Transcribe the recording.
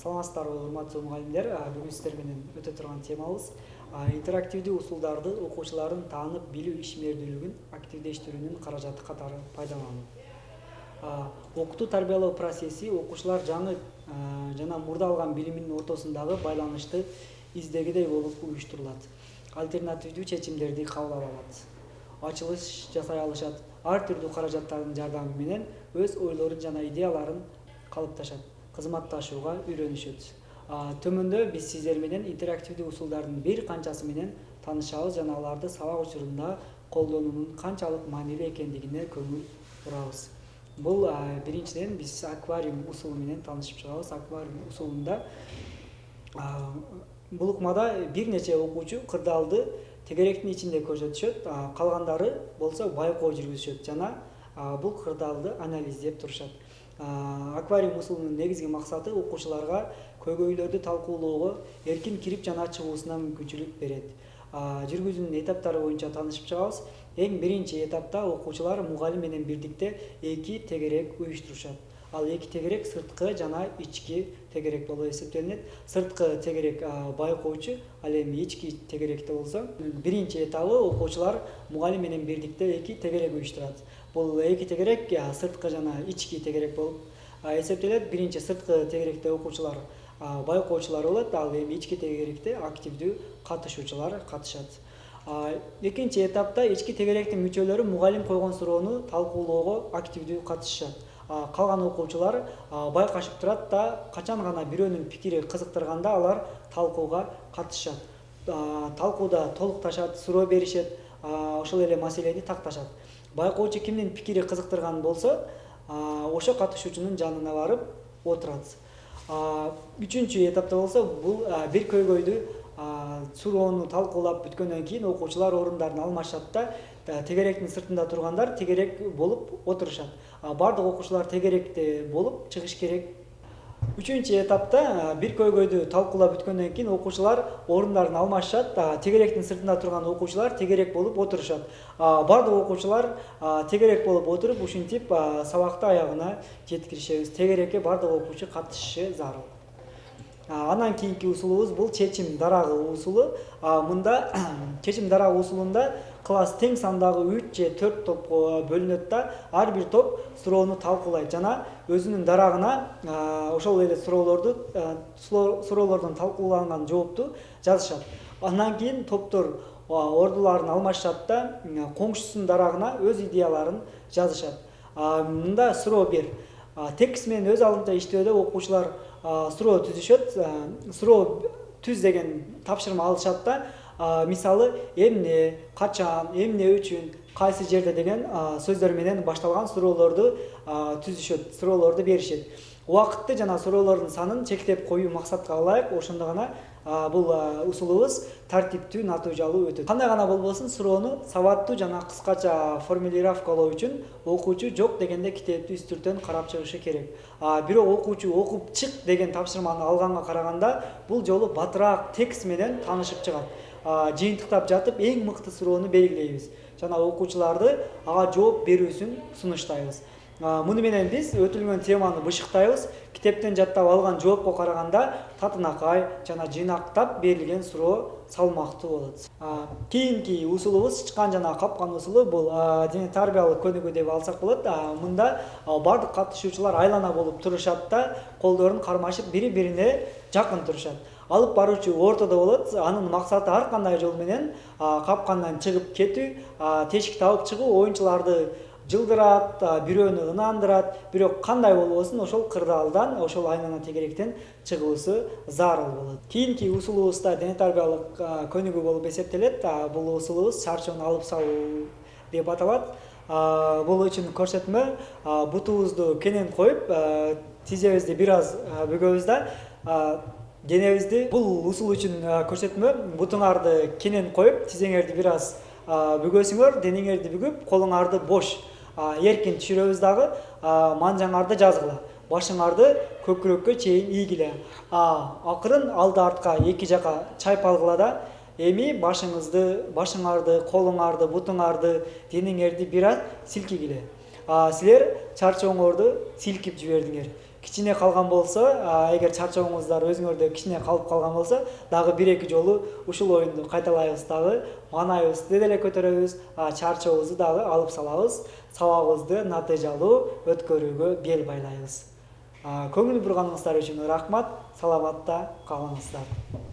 Саламатсыздарбы урматтуу мугалимдер. Бүгүн сиздер менен өтө турган темабыз интерактивдүү усулдарды окуучулардын таанып билүү ишмердүүлүгүн активдештирүүнүн каражаты катары пайдалануу. Окутуу тарбиялоо процесси окуучулар жаңы жана мурда алган билиминин ортосундагы байланышты издегидей болуп уюштурулат. Альтернативдүү чечимдерди кабыл ала алат. Ачылыш жасай алышат. Ар түрдүү каражаттардын жардамы менен өз ойлорун жана идеяларын калыпташат, кызматташууга үйрөнүшөт. Төмөндө биз сиздер менен интерактивдүү усулдардын бир канчасы менен таанышабыз жана аларды сабак учурунда колдонуунун канчалык маанилүү экендигине көңүл бурабыз. Бул биринчиден биз аквариум усулу менен таанышып чыгабыз. Аквариум усулунда бул ыкмада бир нече окуучу кырдаалды тегеректин ичинде көрсөтүшөт, калгандары болсо байкоо жүргүзүшөт жана бул кырдаалды анализдеп турушат. Аквариум усулунун негизги максаты окуучуларга көйгөйлөрдү талкуулоого эркин кирип жана чыгуусуна мүмкүнчүлүк берет. Жүргүзүүнүн этаптары боюнча таанышып чыгабыз. Эң биринчи этапта окуучулар мугалим менен бирдикте эки тегерек уюштурушат. Ал эки тегерек сырткы жана ички тегерек болуп эсептелинет. Сырткы тегерек байкоочу, ал эми ички тегеректе болсо биринчи этабы окуучулар мугалим менен бирдикте эки тегерек уюштурат. Бул эки тегерек сырткы жана ички тегерек болуп эсептелет. Биринчи сырткы тегеректе окуучулар байкоочулар болот, ал эми ички тегеректе активдүү катышуучулар катышат. Экинчи этапта ички тегеректин мүчөлөрү мугалим койгон суроону талкуулоого активдүү катышышат. Калган окуучулар байкашып турат да, качан гана бирөөнүн пикири кызыктырганда алар талкууга катышышат. Талкууда толукташат, суроо беришет, ошол эле маселени такташат. Байкоочу кимдин пикири кызыктырган болсо, ошо катышуучунун жанына барып отурат. Үчүнчү этапта болсо бул бир көйгөйдү суроону талкуулап бүткөндөн кийин окуучулар орундарын алмашат да, тегеректин сыртында тургандар тегерек болуп отурушат. Бардык окуучулар тегеректе болуп чыгыш керек. Үчүнчү этапта бир көйгөйдү талкуулап бүткөндөн кийин окуучулар орундарын алмашат, тегеректин сыртында турган окуучулар тегерек болуп отурушат. Бардык окуучулар тегерек болуп отуруп, ушинтип сабакты аягына жеткиришебиз. Тегерекке бардык окуучу катышышы зарыл. Андан кийинки усулубуз бул чечим дарагы усулу. Мында чечим дарагы усулунда класс тең сандагы 3 же 4 топко бөлүнөт да, ар бир топ суроону талкуулайт жана өзүнүн дарагына ошол эле суроолордон талкууланган жоопту жазышат. Андан кийин топтор ордуларын алмашат да, коңшусунун дарагына өз идеяларын жазышат. Мында суроо 1. Текст менен өз алдынча иштөөдө окуучулар суроо түзүшөт. Суроо түз деген тапшырма алышат да, мисалы эмне, качан, эмне үчүн, кайсы жерде деген сөздөр менен башталган суроолорду түзүшөт, суроолорду беришет. Убакытты жана суроолордун санын чектеп коюу максатка ылайык, ошондо гана бул усулубуз тартиптүү, натыйжалуу өтөт. Кандай гана болбосун, суроону сабаттуу жана кыскача формулировкалоо үчүн окуучу жок дегенде китепти үстүртөн карап чыгышы керек. Бирок окуучу окуп чык деген тапшырманы алганга караганда бул жолу батыраак текст менен таанышып чыгат. Жыйынтыктап жатып эң мыкты суроону белгилейбиз жана окуучуларды ага жооп берүүсүн сунуштайбыз. Муну менен биз өтүлгөн теманы бышыктайбыз. Китептен жаттап алган жоопко караганда татынакай жана жыйнактап берилген суроо салмактуу болот. Кийинки усулубуз чычкан жана капкан усулу. Бул дене тарбиялык көнүгүү деп алсак болот. Мында бардык катышуучулар айлана болуп турушат да, колдорун кармашып бири-бирине жакын турушат. Алып баруучу ортодо болот. Анын максаты ар кандай жол менен капкандан чыгып кетүү, тешикти алып чыгуу, оюнчуларды жылдырат, бирөөнү ынандырат. Бирок кандай болбосун ошол кырдаалдан, ошол айлана тегеректен чыгуусу зарыл болот. Кийинки усулубузда дене тарбиялык көнүгүү болуп эсептелет. Бул усулубуз чарчоону алып салуу деп аталат. Бул үчүн көрсөтмө бутубузду кенен коюп, тизебизди бир аз бүгөбүз да, денебизди. Бул усул үчүн көрсөтмө бутуңарды кенен коюп, тизеңерди бир аз бүгөсүңөр, денеңерди бүгүп, колуңарды бош эркин түшүрөбүз дагы, манжаңарды жазгыла, башыңарды көкүрөккө чейин ийгиле. Акырын алды артка эки жака чайпалгыла да, эми башыңарды, колуңарды, бутуңарды, денеңерди бир аз силкигиле. Силер чарчооңорду силкип жибердиңер. кичине калган болсо, эгер чарчооңуздар өзүңөрдө кичине калып калган болсо, дагы 1-2 жолу ушул оюнду кайталайбыз дагы, маанайыбызды деле көтөрөбүз, чарчообузду дагы алып салабыз, сабагыбызды натыйжалуу өткөрүүгө бел байлайбыз. Көңүл бурганыңыздар үчүн рахмат, саламатта калыңыздар.